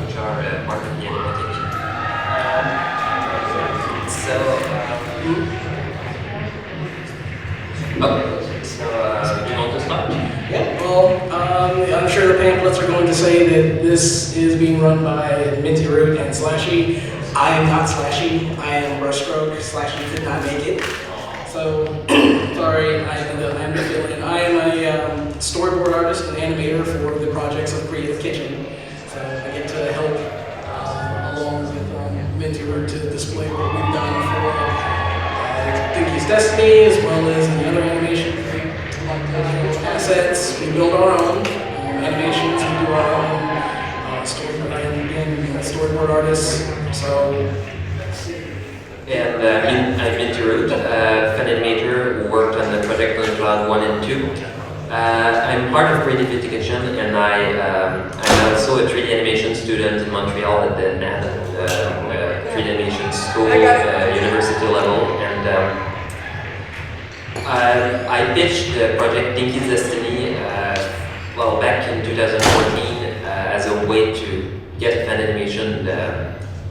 which are part of the animatic. Do you want to start? Yeah, well, I'm sure the pamphlets are going to say that this is being run by Minty Root and Slashy. I am not Slashy, I am Brushstroke. Slashy could not make it. So, sorry, I'm the villain. I am a storyboard artist and animator for the projects of Creative Kitchen. So I get to help along with Minty Root to display what we've done for Dinky's Destiny, as well as the other animation assets. We build our own animations, we do our own storyboard artists. So. And I'm Minty Root, fan animator who worked on the project Thundercloud 1 and 2. I'm part of Creative Kitchen, and I'm also a 3D animation student in Montreal at the NAD, 3D animation school, university level. And I pitched the project Dinky's Destiny back in 2014 as a way to get fan animation.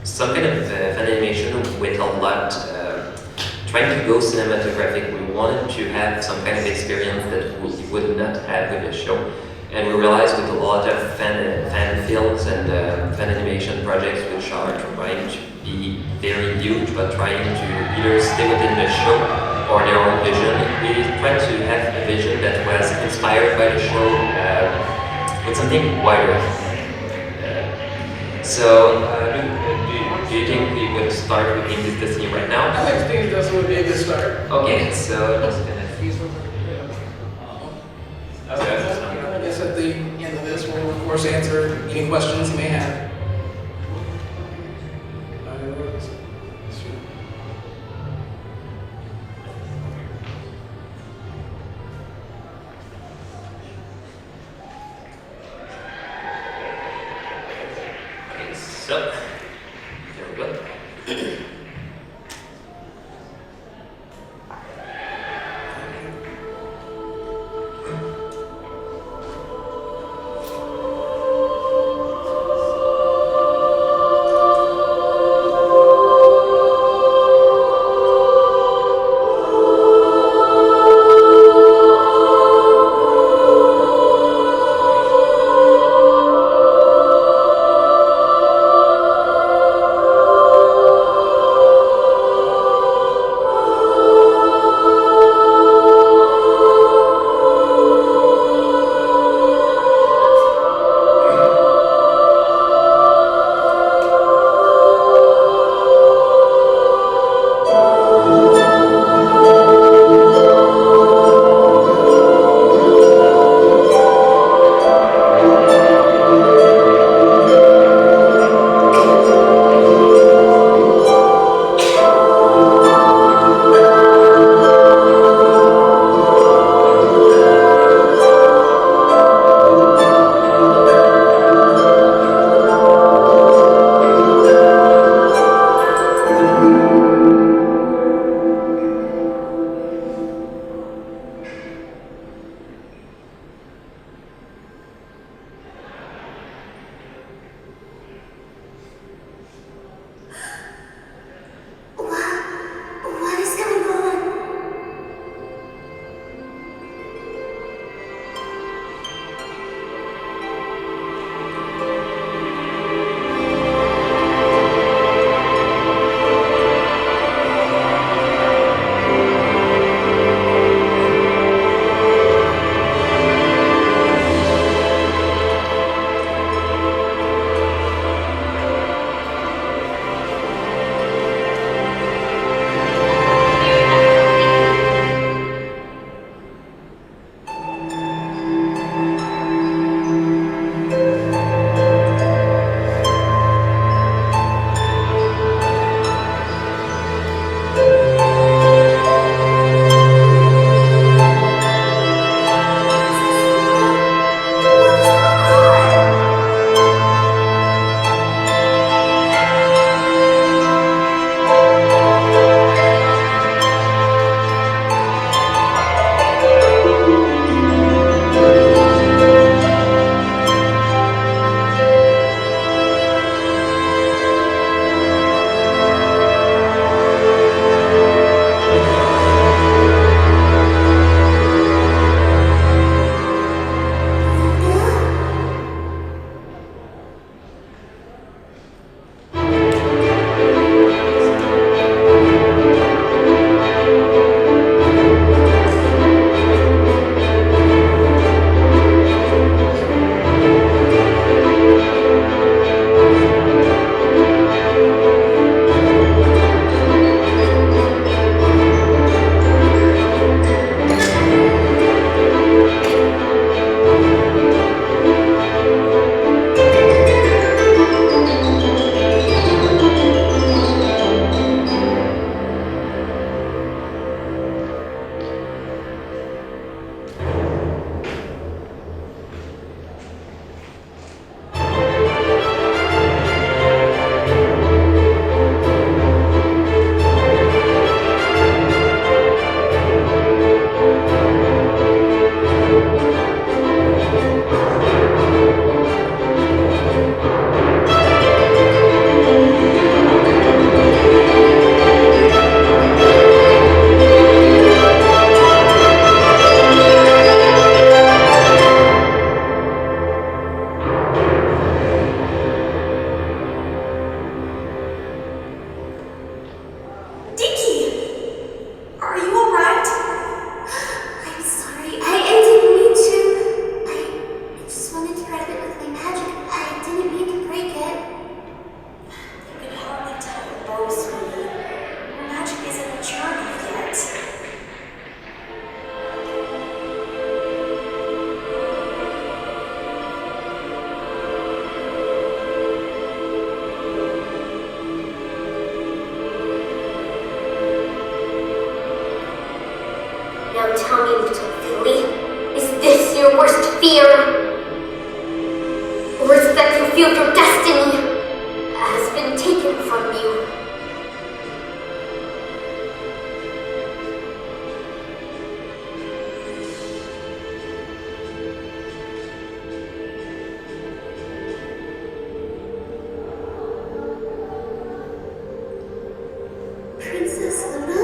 Some kind of fan animation with a lot, trying to go cinematographic. We wanted to have some kind of experience that we would not have with a show. And we realized with a lot of fan films and fan animation projects which are trying to be very huge but trying to either stay within the show or their own vision, we tried to have a vision that was inspired by the show with something wider. Do you think we would start with Dinky's Destiny right now? I think Dinky's Destiny would be a good start. Okay, so just gonna. I guess at the end of this, we'll of course answer any questions you may have. So, there we go. tell me, little filly, is this your worst fear? Or is it that you feel your destiny has been taken from you? Princess Luna?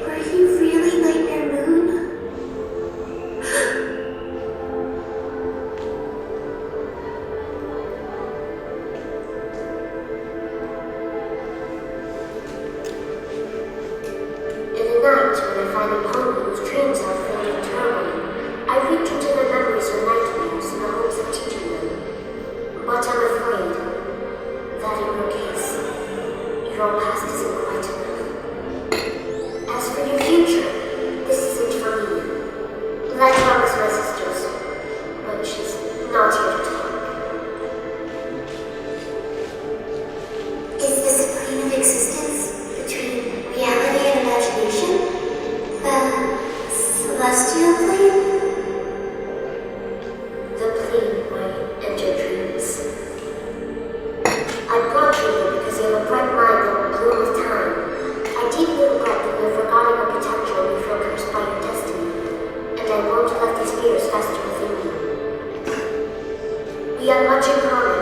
Were you really Nightmare Moon? In the night, when I find a pony whose dreams are filled with turmoil, I reach into their memories or nightmares in the hopes of teaching them. But I'm afraid that in your case, your past isn't quite enough. As for your future, this isn't for me. That was my sister's, but she's not here to talk. Is this a plane of existence between reality and imagination? The celestial plane? The plane might enter dreams. I brought you here because you have a bright mind that will bloom with time. I deeply regret that you have forgotten your potential and you feel cursed by your destiny, and I won't let these fears fester within you. We have much in common.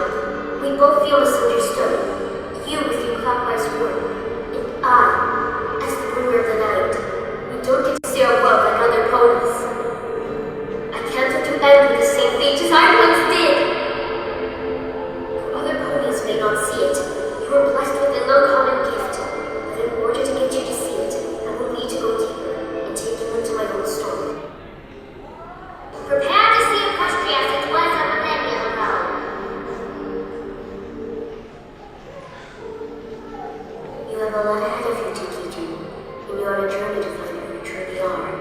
We both feel misunderstood. You with your clockwise work, and I, as the ruler of the night. We don't get to see our world like other ponies. I can't let you end with the same fate as I once did. Other ponies may not see it. You are blessed with an uncommon gift. But in order to get you to see it, I will need to go deeper and take you into my own story. Prepare to see Equestria as it was a millennium ago. You have a lot ahead of you, Dinky, and you are on a journey to find who you truly are.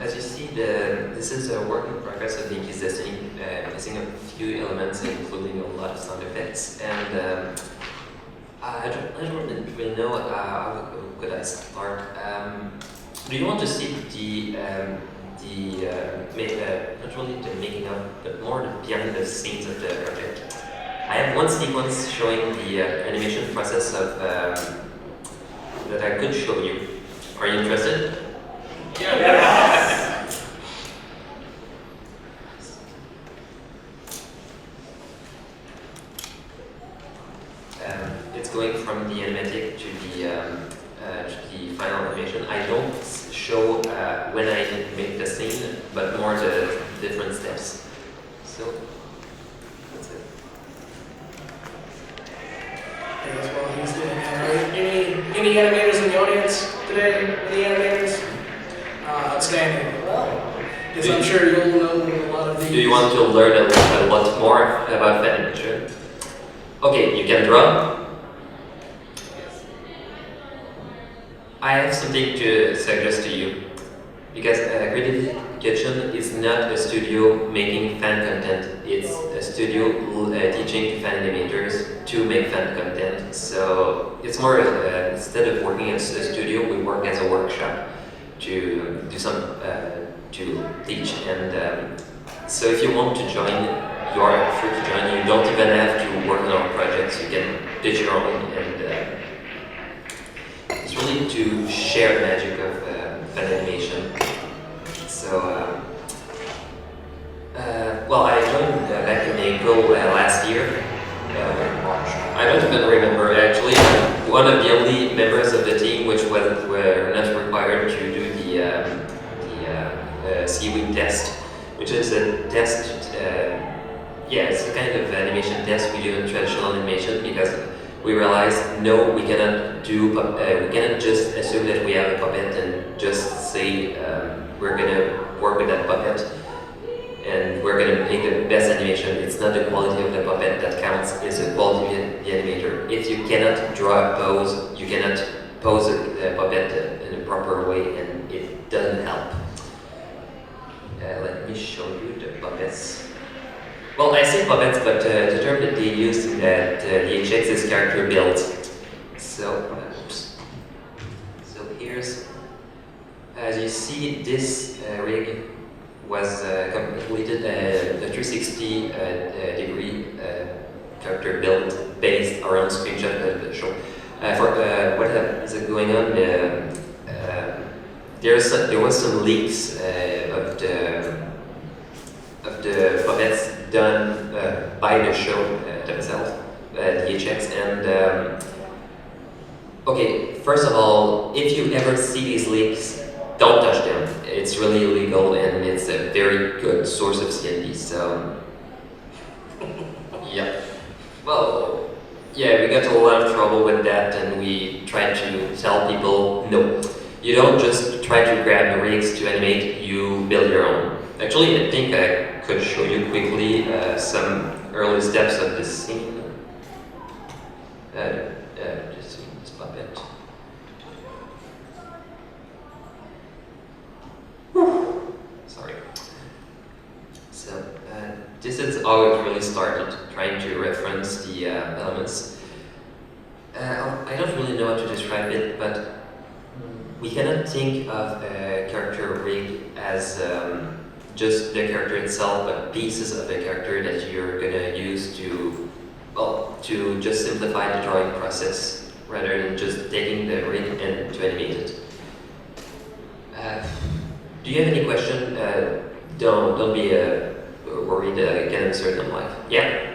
As you see, this is a work in progress of Dinky's Destiny, missing a few elements, including a lot of sound effects. And I don't really know how could I start. Do you want to see not only the making of, but more the behind the scenes of the project? I have one sequence showing the animation process of that I could show you. Are you interested? Yes. It's going from the animatic to the final animation. I don't show when I make the scene, but more the different steps. So that's it. Yes, well, he's doing that. Any animators in the audience today? Any animators? Outstanding. Because I'm sure you'll know a lot of these. Do you want to learn a lot more about animation? Okay, you can draw. I have something to suggest to you. Because Creative Kitchen is not a studio making fan content. It's a studio teaching fan animators to make fan content. So it's more instead of working as a studio, we work as a workshop to do some to teach. And so if you want to join, you are free to join. You don't even have to work on our projects. You can teach your own, and it's really to share the magic of fan animation. So, well, I joined back in April last year. I don't even remember actually. One of the only members of the team which were not required to do the seaweed test, which is a test yeah, it's a kind of animation test we do in traditional animation because we realized no, we cannot we cannot just assume that we have a puppet and just say we're gonna work with that puppet and we're gonna make the best animation. It's not the quality of the puppet that counts; it's the quality of the animator. If you cannot draw a pose, you cannot pose a puppet in a proper way, and it doesn't help. Let me show you the puppets. Well, I say puppets, but the term that they use in the HX is character build. So, oops. So here's, as you see, this rig was completed a 360 degree character build based around screenshot of the show. For what is going on? There was some leaks of the puppets done by the show themselves, DHX, and okay, first of all, if you ever see these leaks, don't touch them. It's really illegal and it's a very good source of CND, so yeah. Well, yeah, we got a lot of trouble with that and we tried to tell people, no, you don't just try to grab the rigs to animate, you build your own. Actually, I think I could show you quickly some early steps of this scene. Just see this puppet. Sorry. So, this is how it really started, trying to reference the elements. I don't really know how to describe it, but we cannot think of a character rig as just the character itself, but pieces of the character that you're gonna use to, well, to just simplify the drawing process rather than just taking the rig and to animate it. Do you have any question? Don't be worried. I can answer them live. Yeah.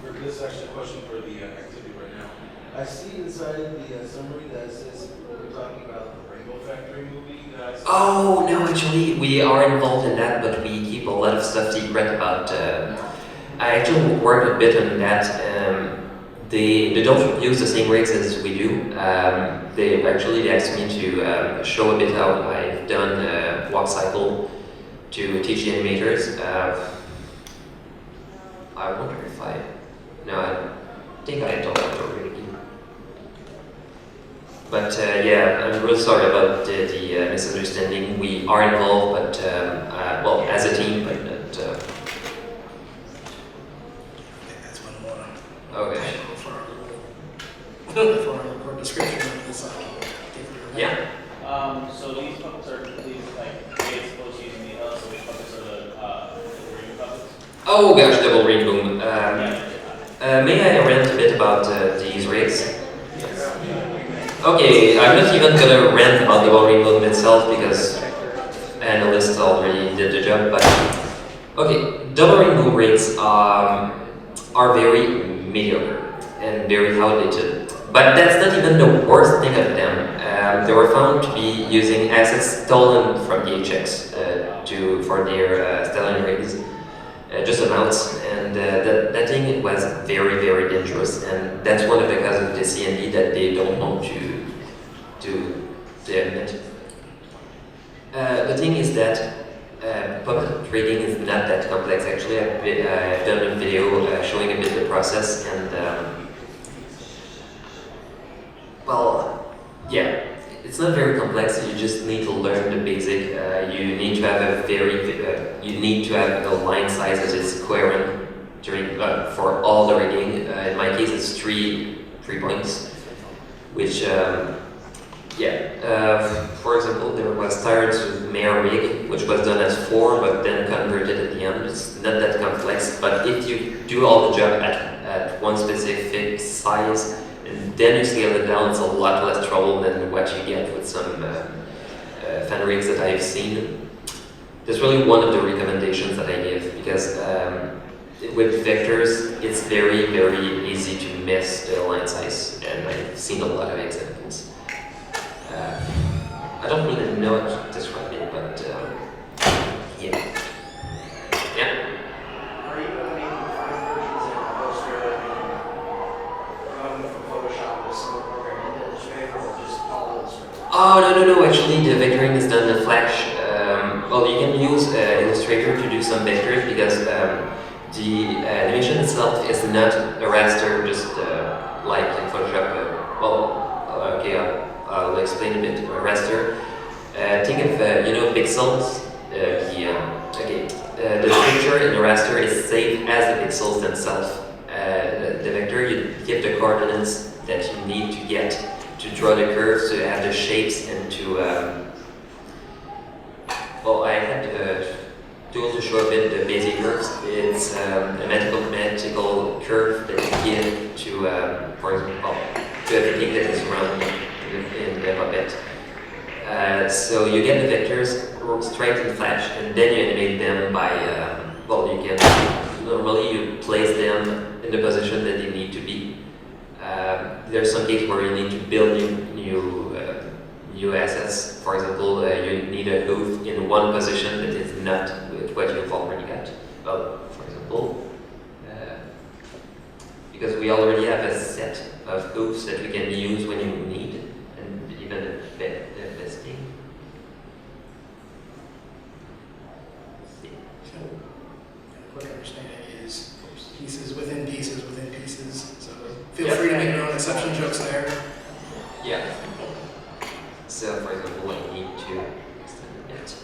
For this is actually a question for the activity right now. I see inside the summary that says we're talking about the Rainbow Factory movie. Oh no, actually we are involved in that, but we keep a lot of stuff secret about. I actually worked a bit on that. They don't use the same rigs as we do. They asked me to show a bit how I've done walk cycle to teach the animators. I wonder if I think I told that already. But yeah, I'm really sorry about the misunderstanding. We are involved, but well, as a team, but not. That's one more. Okay. For our description of this. Yeah. So these puppets are like they supposed to use the so which puppets are the rainbow puppets? Oh gosh, double rainbow. May I rant a bit about these rigs? Okay, I'm not even gonna rant about the double rainbow itself because Panelists already did the job. But okay, double rainbow rigs are very mediocre and very outdated. But that's not even the worst thing of them. They were found to be using assets stolen from DHX for their styling rigs, just amounts, and that thing was very, very dangerous, and that's one of the causes of the CND that they don't want to admit. The thing is that puppet rigging is not that complex. Actually, I've done a video showing a bit the process, and well, yeah, it's not very complex. You just need to learn the basic. You need to have a line size that is coherent for all the rigging. In my case, it's three points, which for example, there was Tyrant's Mare rig, which was done as 4, but then converted at the end. It's not that complex, but if you do all the job at one specific size, and then you scale it down, it's a lot less trouble than what you get with some fan rigs that I've seen. That's really one of the recommendations that I give, because with vectors, it's very, very easy to miss the line size, and I've seen a lot of examples. I don't really know how to describe it, but yeah. Oh, no, actually the vectoring is done in Flash. Well, you can use Illustrator to do some vectors because the animation itself is not a raster, just like in Photoshop. Okay, I'll explain a bit. A raster. Think of pixels. The picture in the raster is saved as the pixels themselves. The vector, you give the coordinates that you need to get to draw the curves, to have the shapes, and to I had tools to show a bit the basic curves. It's a mathematical curve that you give to, for example, to everything that is around in the puppet. So you get the vectors straight in Flash, and then you animate them by, you can, normally you place them in the position that they need to be. There's some cases where you need to build new assets. For example, you need a hoof in one position that is not what you've already got. Well, for example, because we already have a set of hoofs that we can use when you need, and even the best thing. So, quick understanding is pieces within pieces within pieces. So feel free to make your own exception jokes there. Yeah. So, for example, I need to extend it.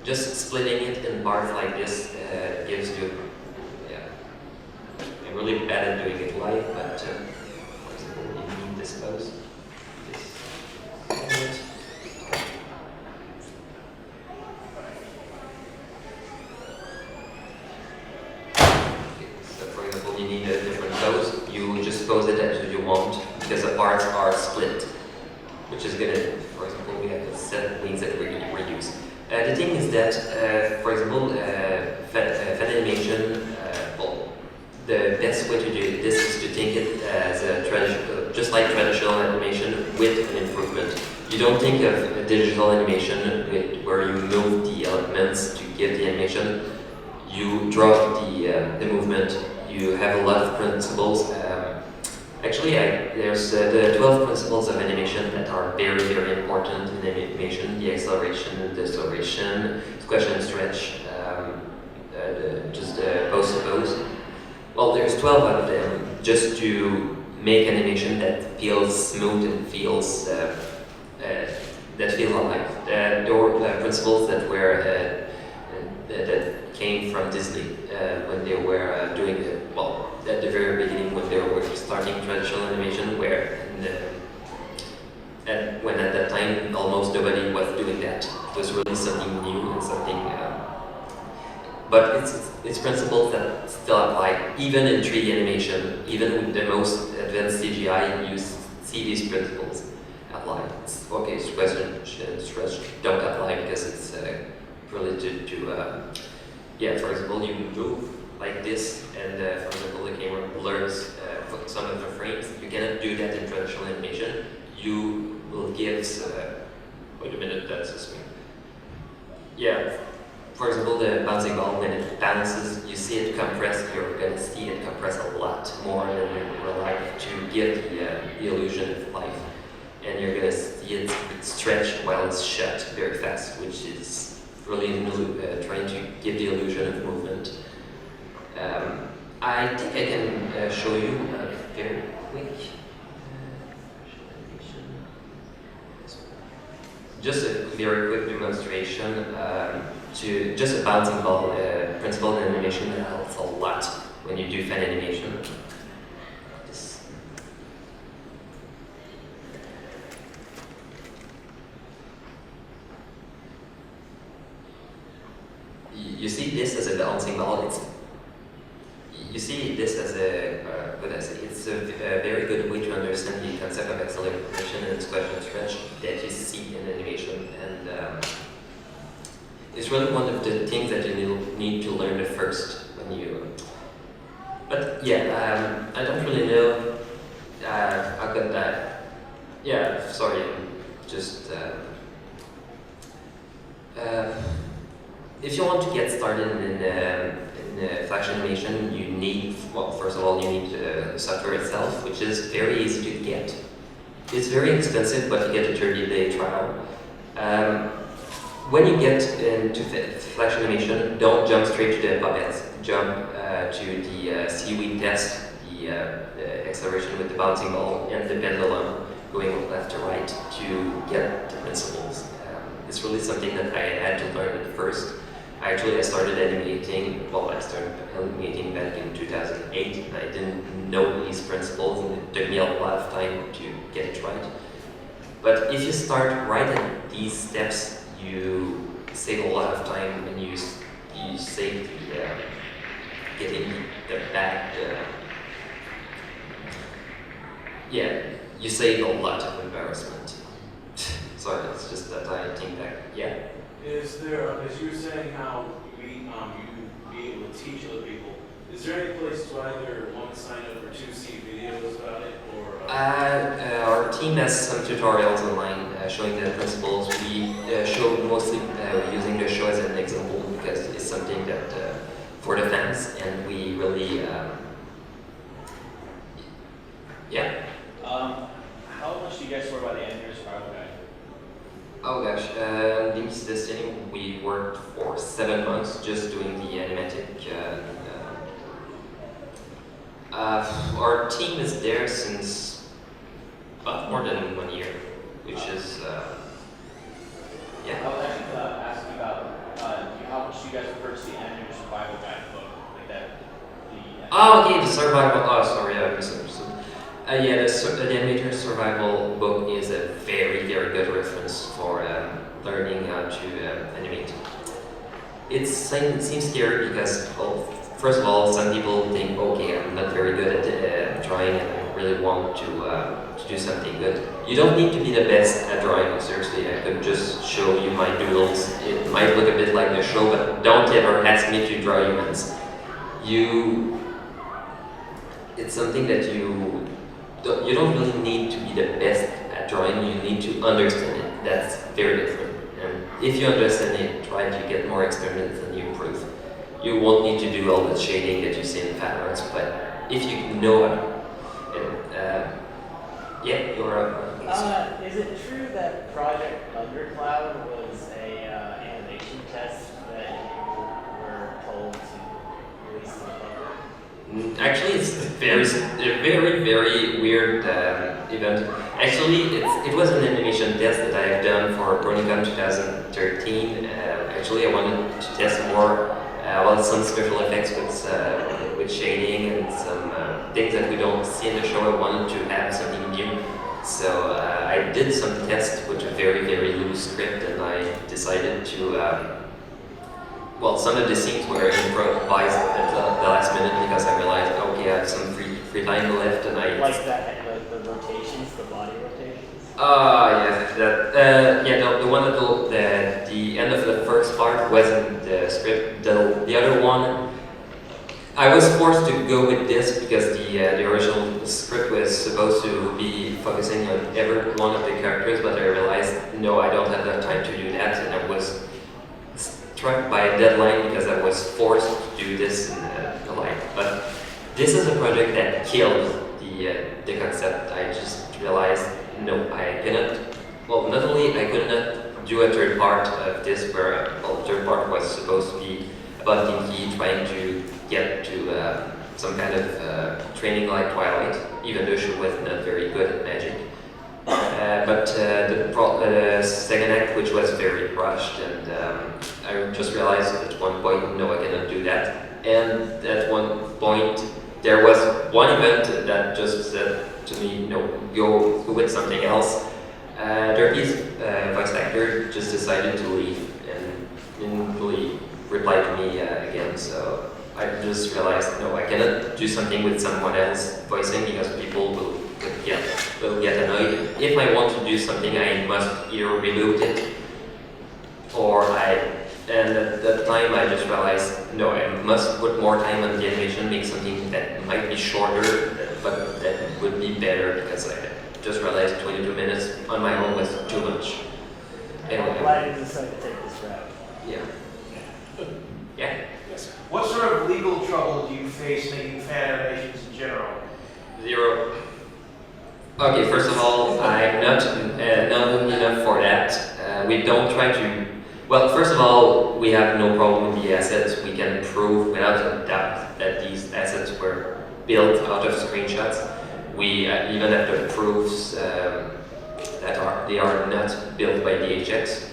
Just splitting it in bars like this gives you. I'm really bad at doing it live, but for example, you need this pose. So, for example, you need a different pose. You just pose it as you want because the parts are split, which is gonna. For example, we have a set of wings that we reuse. The thing is that, for example, fan animation, the best way to do this is to think it as a traditional, just like traditional animation with an improvement. You don't think of a digital animation where you move the elements to give the animation. You draw the movement. You have a lot of principles. Actually, there's the 12 principles of animation that are very, very important in animation: the acceleration, the deceleration, squash and stretch, just the pose to pose. Well, there's 12 of them just to make animation that feels smooth and feels alive. There were principles that were that came from Disney when they were doing it. Well, at the very beginning when they were starting traditional animation, when at that time almost nobody was doing that. It was really something new and something. But it's principles that still apply, even in 3D animation, even with the most advanced CGI, you see these principles apply. Okay, stretch don't apply because it's related to, for example, you move like this, and for example, the camera blurs some of the frames. You cannot do that in traditional animation. You will give, wait a minute, that's just me. Yeah. For example, the bouncing ball, when it bounces, you see it compress, you're going to see it compress a lot more than in real life to give the illusion of life. And you're going to see it stretch while it's shut very fast, which is really trying to give the illusion of movement. I think I can show you a very quick just a very quick demonstration to just a bouncing ball principle in animation that helps a lot when you do fan animation. You see this as a bouncing ball. You see this as it's a very good way to understand the concept of acceleration and squash and stretch that you see in animation, and it's really one of the things that you need to learn at first when you. But yeah, I don't really know how could that. Yeah, sorry, just. If you want to get started in Flash animation, you need, well, first of all, you need the software itself, which is very easy to get. it's very expensive, but you get a 30-day trial. When you get into flash animation, don't jump straight to the puppets. Jump to the seaweed test, the acceleration with the bouncing ball, and the pendulum going left to right to get the principles. It's really something that I had to learn at first. Actually, I started animating back in 2008, and I didn't know these principles, and it took me a lot of time to get it right. But if you start right at these steps, you save a lot of time, and you save the getting the back. You save a lot of embarrassment. Sorry, it's just that I think that, yeah. Is there, as you were saying how you be able to teach other people, is there any place to either one sign up or two see videos about it, or? Our team has some tutorials online showing the principles. We show mostly using the show as an example because it's something that for the fans, and we really, yeah. How much do you guys swear by the animator survival guide? Oh gosh, Dinky's Destiny, we worked for 7 months just doing the animatic. Our team is there since about more than 1 year, which is, yeah. I was actually asking about how much do you guys purchase the animator survival guide book, like that? Oh, okay, the survival. Oh, sorry, I misunderstood. Yeah, the animator survival book is a very, very good reference for learning how to animate. It seems scary because, well, first of all, some people think, okay, I'm not very good at drawing and I really want to do something good. You don't need to be the best at drawing, seriously. I could just show you my doodles. It might look a bit like the show, but don't ever ask me to draw humans. It's something that you don't really need to be the best at drawing, you need to understand it. That's very different. And if you understand it, right, you get more experience and you improve. You won't need to do all the shading that you see in fan arts, but if you know you're up. Is it true that Project Thundercloud was a animation test that you were told to release to the public? Actually, it's a very, very weird event. Actually, it was an animation test that I have done for Ponyville 2013. Actually, I wanted to test more, some special effects with shading and some things that we don't see in the show. I wanted to add something new. So I did some tests with a very, very loose script, and I decided to. Some of the scenes were improvised at the last minute because I realized, okay, I have some free time left, and I. Like that, the rotations, the body rotations. The one at the end of the first part wasn't the script. The other one, I was forced to go with this because the original script was supposed to be focusing on every one of the characters, but I realized, no, I don't have the time to do that, and I was struck by a deadline because I was forced to do this in the light. But this is a project that killed the concept. I just realized, no, I cannot. Well, not only I could not do a third part of this where the third part was supposed to be about Dinky trying to get to some kind of training like Twilight, even though she was not very good at magic. But the second act, which was very rushed, and I just realized at one point, no, I cannot do that. And at one point, there was one event that just said to me, no, go with something else. Derpy's voice actor just decided to leave and didn't really reply to me again. So I just realized, no, I cannot do something with someone else voicing because people will get annoyed. If I want to do something, I must either reboot it and at that time I just realized, no, I must put more time on the animation, make something that might be shorter, but that would be better because I just realized 22 minutes on my own was too much. Anyway. Why did you decide to take this route? Yeah. Yeah. Yes, sir. What sort of legal trouble do you face making fan animations in general? 0. Okay, first of all, I'm not good enough for that. We don't try to. Well, first of all, we have no problem with the assets. We can prove without a doubt that these assets were built out of screenshots. We even have the proofs that they are not built by DHX.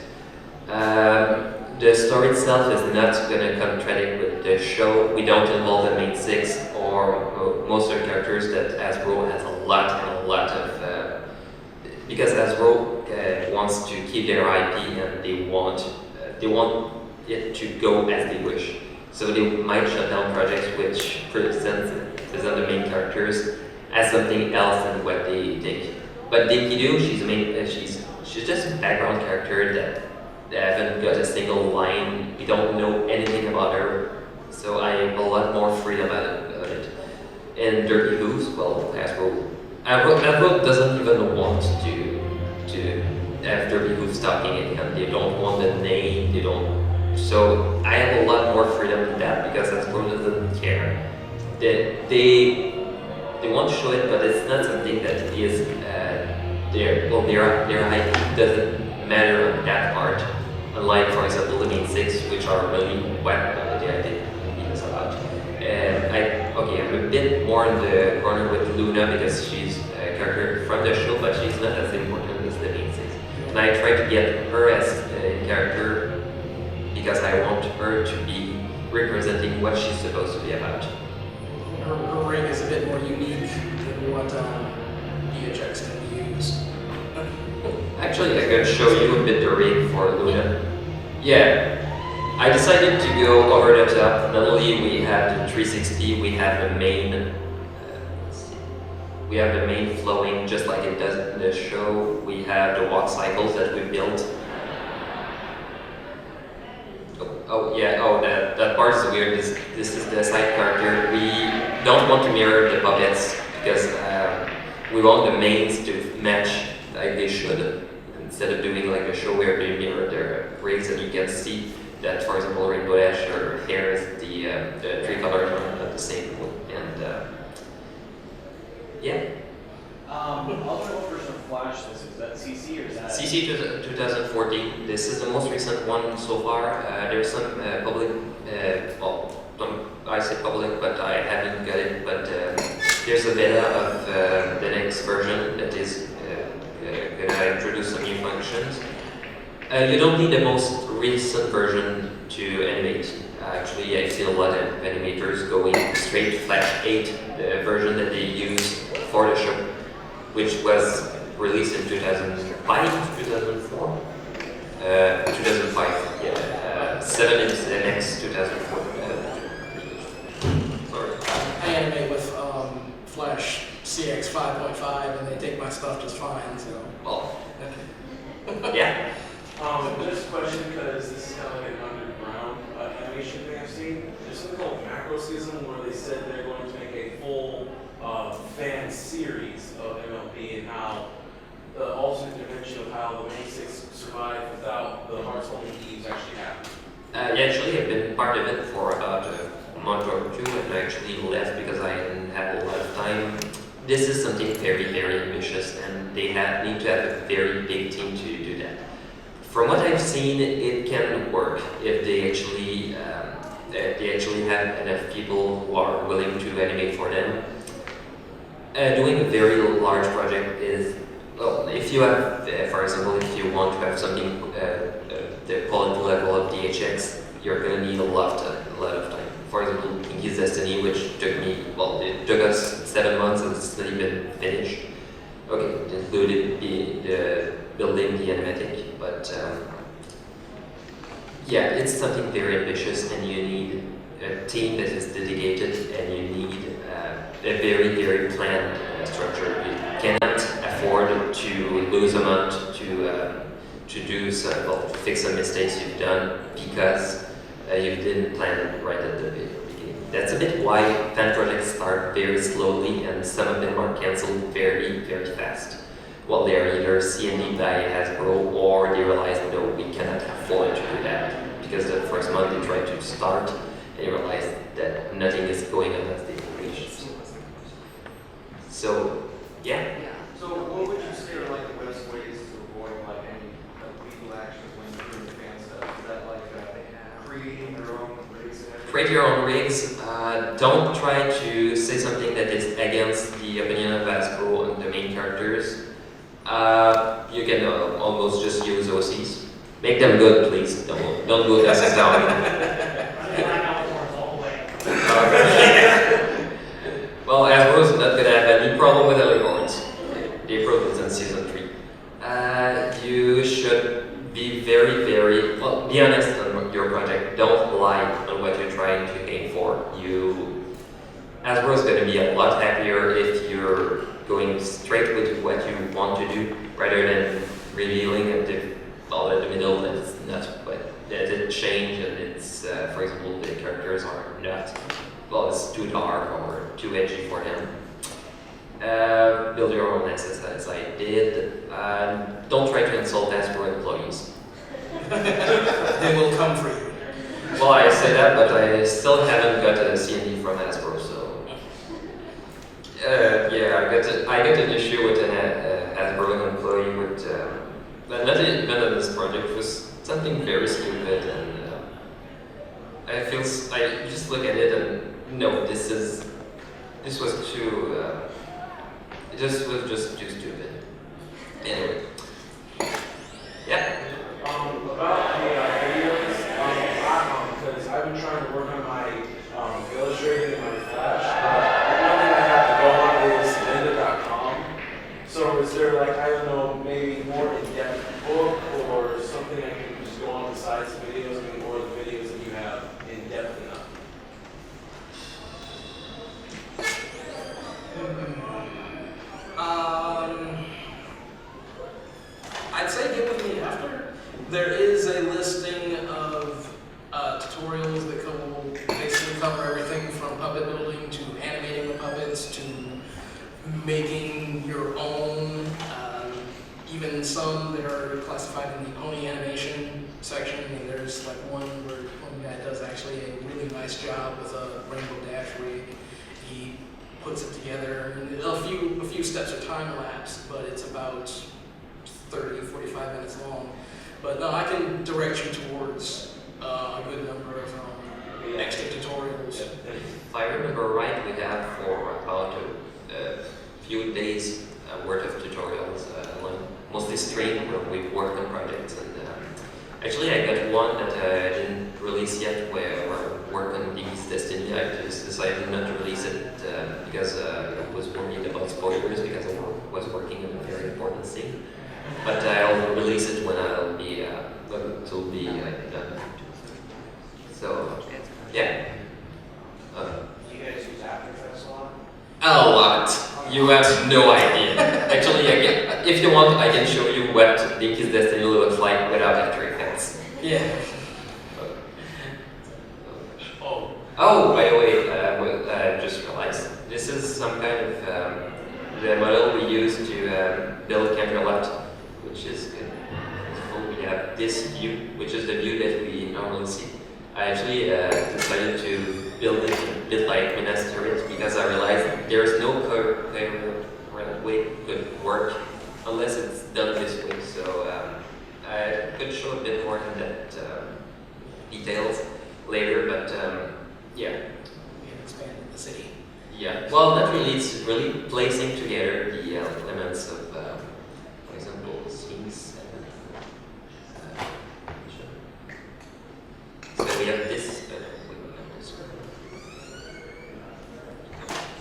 The story itself is not going to contradict with the show. We don't involve the main six or most of the characters that Hasbro has a lot of. Because Hasbro wants to keep their IP and they want it to go as they wish. So they might shut down projects which present the main characters as something else than what they think. But Dinky she's just a background character that they haven't got a single line. We don't know anything about her, so I have a lot more freedom about it. And Dirty Hooves, well, Hasbro doesn't even want to have Dirty Hooves talking again. They don't want the name. They don't. So I have a lot more freedom in that because Hasbro doesn't care. They want to show it, but it's not something that is their IP doesn't matter on that part. Unlike, for example, the main six, which are really what the IP is about. And I'm a bit more in the corner with Luna because she's a character from the show, but she's not as important as the main six. And I try to get her as a character because I want her to be representing what she's supposed to be about. Her ring is a bit more unique than what DHX tend to use. Actually, I can show you a bit the rig for Luna. Yeah, I decided to go over the top. Not only we have the 360, we have the main. We have the main flowing just like it does in the show. We have the walk cycles that we built. That part is weird. This is the side character. We don't want to mirror the puppets because we want the mains to match like they should, instead of doing like a show where they mirror their rigs and you can see that, for example, Rainbow Dash or hair is the three colors are not the same. And yeah. What version of Flash is that CC or is that? CC 2014. This is the most recent one so far. There's some public, I say public, but I haven't got it. But there's a beta of the next version that is going to introduce some new functions. You don't need the most recent version to animate. Actually, I see a lot of animators going straight to Flash 8, the version that they use for the show, which was released in 2005, 2004? 2005, yeah. 7 is the next 2004. Sorry. I animate with Flash CX 5.5 and they take my stuff just fine, so. Well, yeah. This question, because this is kind of like an underground animation thing I've seen. There's something called Macro Season where they said they're going to make a full fan series of MLB and how the alternate dimension of how the main six survived without the Hearts-only Eves actually happened. Yeah, actually, I've been part of it for about a month or two, and I actually left because I didn't have a lot of time. This is something very, very ambitious, and they need to have a very big team to do that. From what I've seen, it can work if they actually have enough people who are willing to animate for them. Doing a very large project is, well, if you have, for example, if you want to have something the quality level of DHX, you're going to need a lot of time. For example, Dinky's Destiny, which it took us 7 months and it's not even finished. Okay, it included the building the animatic, but yeah, it's something very ambitious, and you need a team that is dedicated, and you need a very, very planned structure. You cannot afford to lose a month to fix some mistakes you've done because you didn't plan it right at the beginning. That's a bit why fan projects start very slowly, and some of them are cancelled very, very fast. Well, they're either C&D by Hasbro, or they realize, no, we cannot afford to do that. Because the first month they try to start, and they realize that nothing is going on as they wish. So, yeah. So create your own rigs. Don't try to say something that is against the opinion of Hasbro and the main characters. You can almost just use OCs. Make them good, please. Don't go SSL. Well, Hasbro's not gonna have any problem with unicorns. They proved it in season 3. You should be very well. Be honest on your project. Don't lie on what you're trying to aim for. Hasbro's gonna be a lot happier if you're going straight with what you want to do rather than revealing at the middle that it's not what that it changed and it's for example the characters are not it's too dark or too edgy for them. Build your own assets as I did. Don't try to insult Hasbro employees. They will come for you. Well, I say that, but I still haven't got a CND from Hasbro, so yeah, I got an issue with an Hasbro employee with but not even on this project. It was something very stupid, and I just look at it and no, this was too. This was just too stupid. Anyway, yeah. About the videos, because I've been trying to work on my illustrating and my Flash, but one thing I have to go on is lynda.com. So is there like, I don't know, maybe more in-depth book or something I can just go on besides the videos, maybe more of the videos that you have in-depth enough? I'd say get with me after. There is a listing of tutorials that will basically cover everything from puppet building to animating the puppets to making your own. Even some that are classified in the pony animation section. And there's like one where one guy does actually a really nice job with a Rainbow Dash rig. He puts it together. And a few steps are time lapse, but it's about 30-45 minutes long. But no, I can direct you towards a good number of extra tutorials. If I remember right, we have for about a few days worth of tutorials, mostly stream where we worked on projects. And actually, I got one that I didn't release yet, where we're working on Dinky's Destiny. I just decided not to release it because it was worried about spoilers because I was working on a very important scene. But I'll release it when it'll be done. So yeah. Do you guys use After Effects a lot? A lot. You have no idea. Actually, if you want, I can show you what Dinky's Destiny looks like without After Effects. Yeah. Oh, by the way, I just realized this is some kind of the model we use to build camera left, which is good. So we have this view, which is the view that we normally see. I actually decided to build it a bit like Minas Tirith because I realized there's no way it could work unless it's done this way. So I could show a bit more in that details later, but yeah. We can expand the city. Yeah, well, not really. It's really placing together the elements of, for example, scenes. So we have this.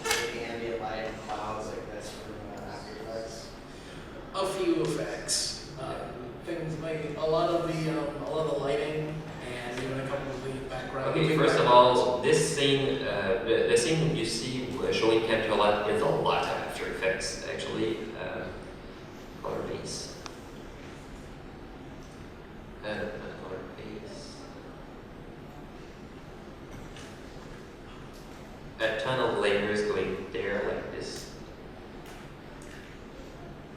The ambient light and clouds like this from After Effects. A few effects, things like a lot of the lighting, and even a couple of the background. Okay, first of all, this scene, the scene you see showing Camp is a lot of After Effects, actually. Color base. Color base. A ton of layers going there like this.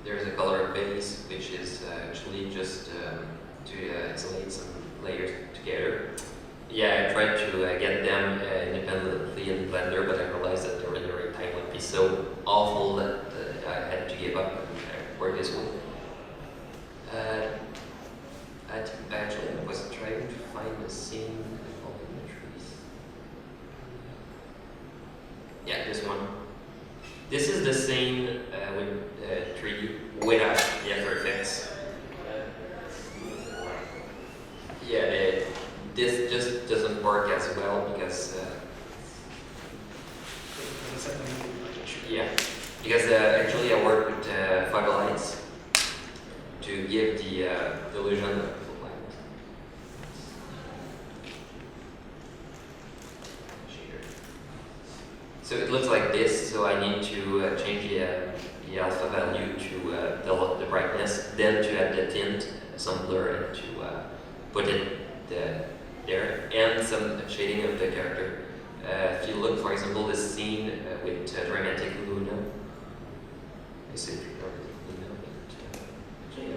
There's a color base, which is actually just to isolate some layers together. Yeah, I tried to get them independently in Blender, but I realized that the rendering time would be so awful that I had to give up and work this way. I was trying to find the scene involving the trees. one. This is the same with 3D without the After Effects. Yeah, this just doesn't work as well because yeah, because actually I work with fiber lights to give the illusion of light. So it looks like this, so I need to change the alpha value to the brightness, then to add the tint, some blur, and to put it there, and some shading of the character. If you look, for example, this scene with Dramatic Luna, I say Dramatic Luna, but actually, yeah.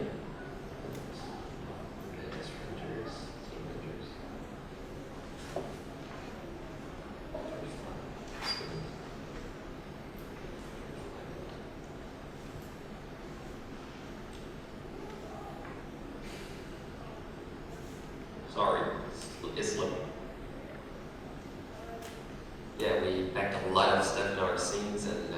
Sorry, it's slow. Yeah, we packed a lot of stuff in our scenes, and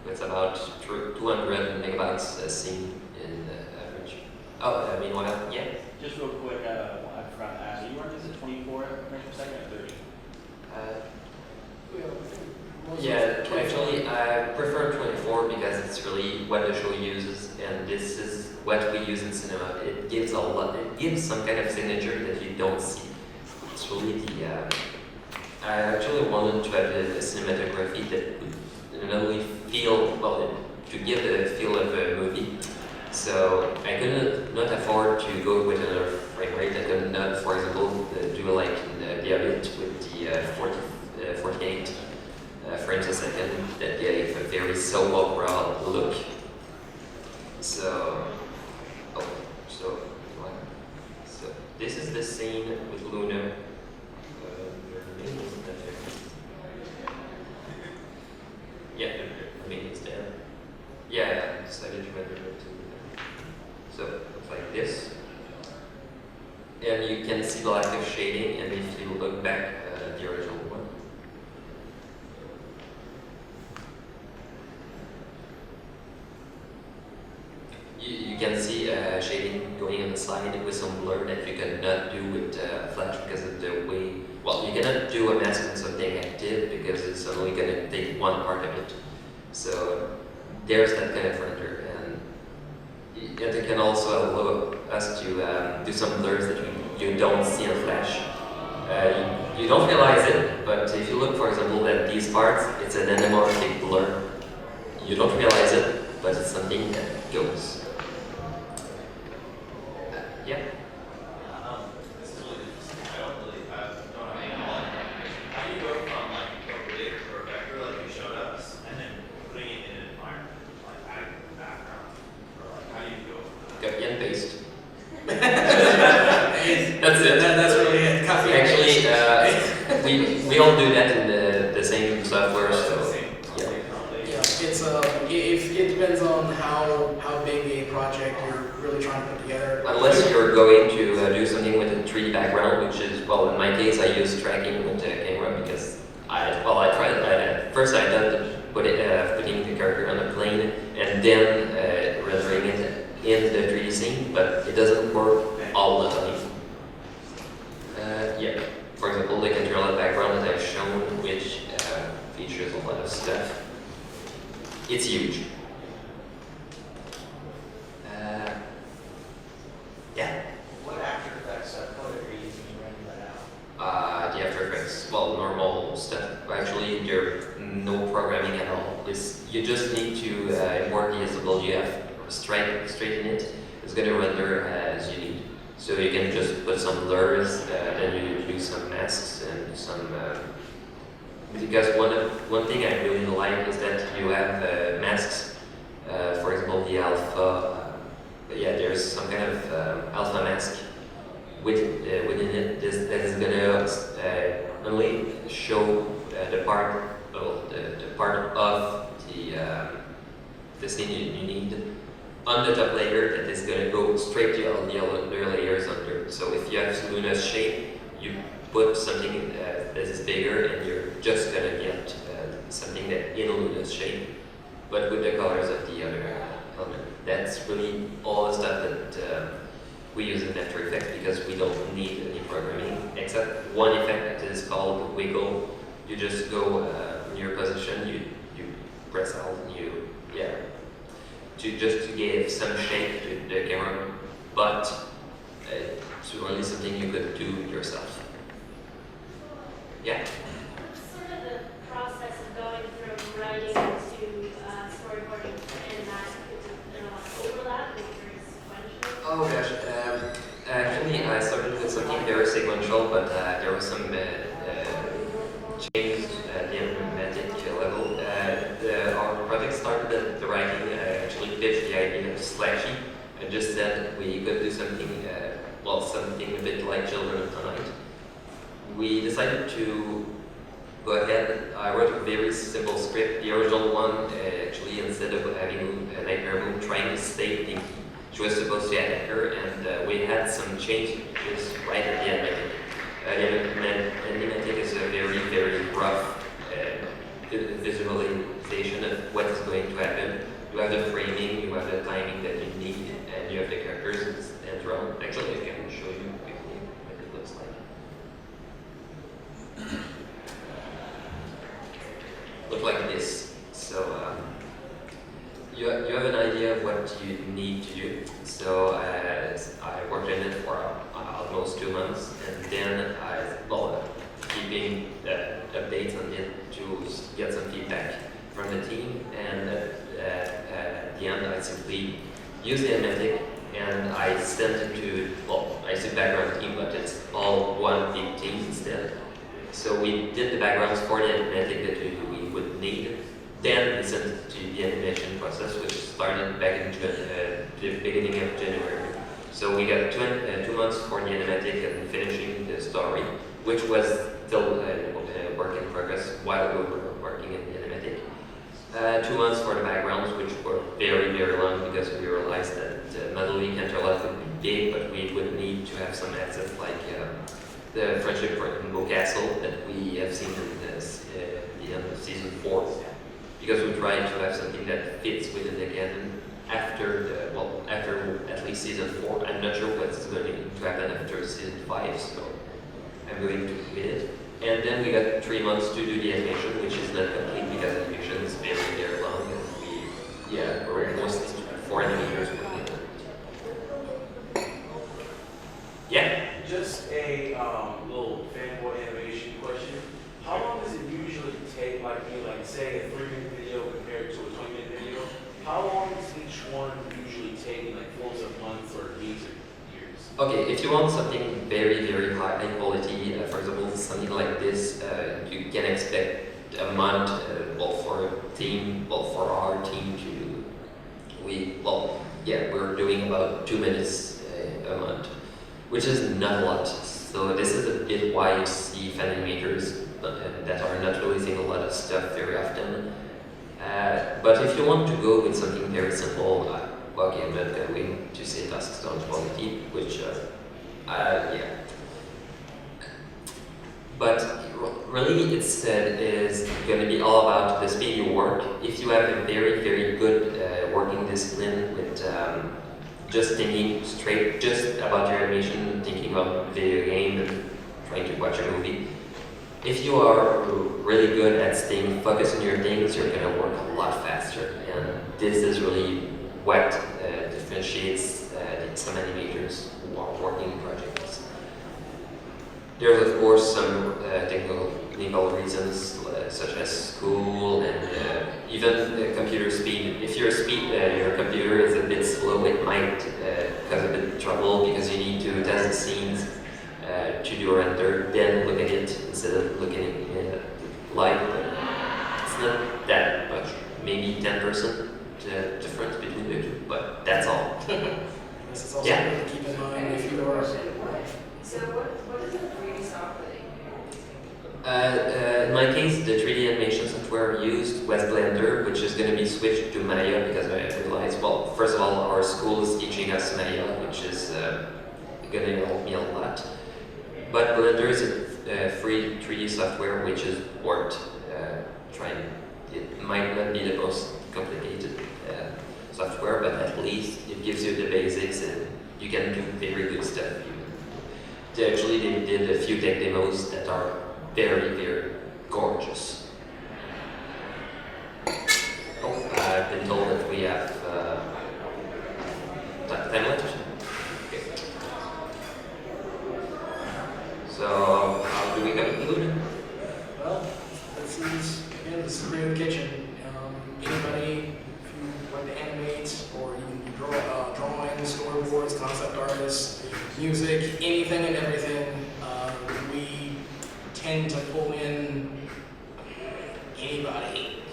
it's about 200 megabytes a scene in average. Oh, meanwhile, yeah. Just real quick, I forgot to ask you, weren't this at 24 frames per second or 30? Yeah, actually, I prefer 24 because it's really what the show uses, and this is what we use in cinema. It gives a lot. It gives some kind of signature that you don't see. It's really the. I actually wanted to have a cinematography that would not only feel well to give the feel of a movie. So I could not afford to go with another frame rate. I could not, for example, do like in the Hobbit with the 48 frames a second that gave a very soap opera look. So, so this is the scene with Luna. Yeah, I mean it's there. Yeah, I decided to render it to. So it's like this, and you can see the lack of shading. And if you look back at the original one. You can see shading going on the side with some blur that you cannot do with Flash because of the way. Well, you cannot do a mask on something active because it's only going to take one part of it. So there's that kind of render, and it can also allow us to do some blurs that you don't see in Flash. You don't realize it, but if you look, for example, at these parts, it's an anamorphic blur. You don't realize it, but it's something that goes. Yeah. This is really interesting. I don't have any knowledge. How do you go from like a rig or a vector like you showed us, and then putting it in an environment, like adding the background, or like how do you go from that? Copy and paste. That's it. That's really it. Copy and paste. Actually, we all do that in the same software. So it depends on how big a project you're really trying to put together. unless you're going to do something with a 3D background, which is, well, in my case, I use tracking with the camera because I tried. First I thought putting the character on a plane and then rendering it in the 3D scene, but it doesn't work all the time. Yeah. For example, the controller background that I've shown, which features a lot of stuff. It's huge. Yeah. What After Effects code are you using to render that out? The After Effects, well, normal stuff. Actually, there's no programming at all. You just need to import the SWF, straighten it. It's going to render as you need. So you can just put some blurs, then you do some masks and some. Because one thing I really like is that you have masks. For example, the alpha. Yeah, there's some kind of alpha mask within it that is going to only show the part of the scene you need on the top layer that is going to go straight to all the other layers under. So if you have Luna's shape, you put something that is bigger, and you're just going to get something that in Luna's shape, but with the colors of the other element. That's really all the stuff that we use in After Effects because we don't need any programming except one effect that is called wiggle. You just go in your position, you press out and to give some shape to the camera, but it's really something you could do yourself. Yeah. What's sort of the process of going from writing to storyboarding and that overlap with your sequential? Oh gosh, actually I started with something very sequential, but there was some changes at the animatic level. Our project started at the writing, actually pitched the idea of Slashy, and just said we could do something, something a bit like Children of the Night. We decided to go ahead. I wrote a very simple script. The original one, actually, instead of having a Nightmare Moon trying to save Dinky, she was supposed to attack her, and we had some changes right at the end. Animatic is a very, very rough visualization of what is going to happen. You have the framing, you have the timing that you need, and you have the characters and drawn. Actually, I can show you quickly what it looks like. Look like this. So you have an idea of what you need to do. So I worked in it for almost 2 months, and then keeping updates on it to get some feedback from the team, and at the end I simply use the animatic and I sent it to, I said background team, but it's all one big team instead. So we did the backgrounds for the animatic that we would need. Then we sent it to the animation process, which started back in the beginning of January. So we got 2 months for the animatic and finishing the story, which was still a work in progress while we were working in the animatic. 2 months for the backgrounds, which were very, very long because we realized that not only Canterlot would be big, but we would need to have some accents like the Friendship in Castle that we have seen in the end of season 4. Because we tried to have something that fits within the canon after at least season 4. I'm not sure what's going to happen after season 5, so I'm going to quit it. And then we got 3 months to do the animation, which is not complete because animation is very, very long, and we're mostly 4 animators working on it. Yeah? Just a little fanboy animation question. How long does it usually take, say a 3-minute video compared to a 20-minute video? How long does each one usually take in flows of months or weeks or years? Okay, if you want something very, very high quality, for example, something like this, you can expect a month, for a team, for our team we're doing about 2 minutes a month, which is not a lot. So this is a bit why you see fan animators that are not releasing a lot of stuff very often. But if you want to go with something very simple, I'm not going to say tasks don't quality, which, But really, it's is going to be all about the speed you work. If you have a very, very good working discipline with just thinking straight just about your animation, thinking about video game and trying to watch a movie, if you are really good at staying focused on your things, you're going to work a lot faster. And this is really what differentiates some animators who are working in projects. There's of course some technical reasons such as school and even computer speed. If your computer is a bit slow, it might cause a bit of trouble because you need to test the scenes to do a render, then look at it instead of looking at it live. It's not that much, maybe 10% difference between the two, but that's all. This is also good to keep in mind if you are. So what is the 3D software? In my case, the 3D animation software used was Blender, which is going to be switched to Maya because I realized, first of all, our school is teaching us Maya, which is going to help me a lot. But Blender is a free 3D software which is ported trying. It might not be the most complicated software, but at least it gives you the basics and you can do very good stuff. They did a few tech demos that are very, very gorgeous. Oh, I've been told that we have time left. Okay. So, how do we conclude? Well, this is Creative Kitchen. Anybody who like to animate or even do drawings, storyboards, concept artists, music, anything and everything, we tend to pull in anybody.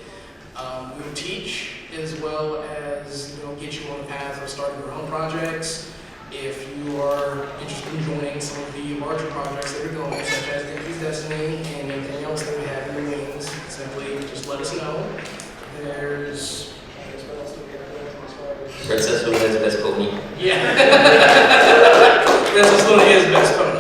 We'll teach as well as get you on the path of starting your own projects. If you are interested in joining some of the larger projects that are going, such as Dinky's Destiny and anything else that we have in the wings, simply just let us know. There's what else do we have? Princess Luna's best pony. Yeah. Princess Luna is best pony.